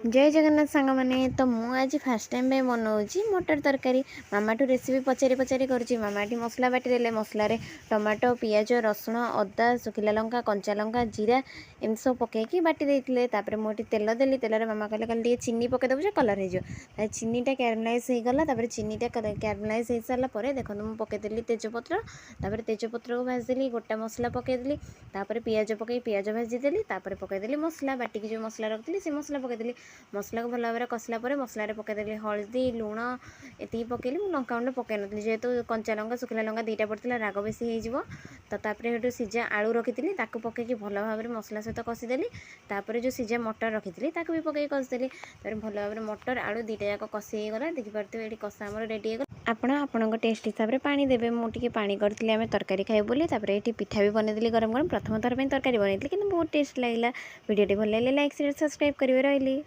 जय जगन्नाथ सांग मैंने तो मु आज फास्ट टाइम पे बनाऊँगी मटर तरकारी। मामा ठू रेसिपी पचारि पचारि करुँची। मामा टी मसला बाटी देले। मसलारे टमाटो पियाज रसुण अदा सुखिला लंका कंचा लंका जीरा एम सब पकईकी बाटी देते। तापर मुझे तेल देली। तेल मामा कहले कल चीनी पकईदेव कलर हो चीनीटा क्यारमलाइज हो गला। चीनीटा क्यारमलाइज हो सारापर देखो मुझे पकईदेली तेजपत्र। तापर तेजपत्र को भाजदेली गोटा मसला पकईदेली। तापर पियाज पकई पियाज भाजीदेली। तापर पकईदेली मसला बाटिकी जो मसला रखी से मसला पकईदेली। मसला को भल भाव कसला मसलार पकईदेली हलदी लुण ये पकईली। लंका गुंड पकई नी जेहेतु कंचा लंका सुखिला लंका दुईटा पड़ता राग बेसी हो सीझा आलू रखी पकईकी भल भाव मसला सहित कषिदेली। तापर जो सीझा मटर रखी भी पकई कषिदेली। भल भाव मटर आलू दुईटा जाक कषि होगा। देखिपे ये कषा आमर रेडी हो आपण टेस्ट हिसाब से पानी देवे। मुझे पानी करी आम तरकारी खाइबू बोली। ये पिठा भी बनईदेली गरम गरम। प्रथम थर पर तरकारी बनई कि बहुत टेस्ट लगे। वीडियो भल लगे लाइक शेयर सब्सक्राइब करेंगे। रही।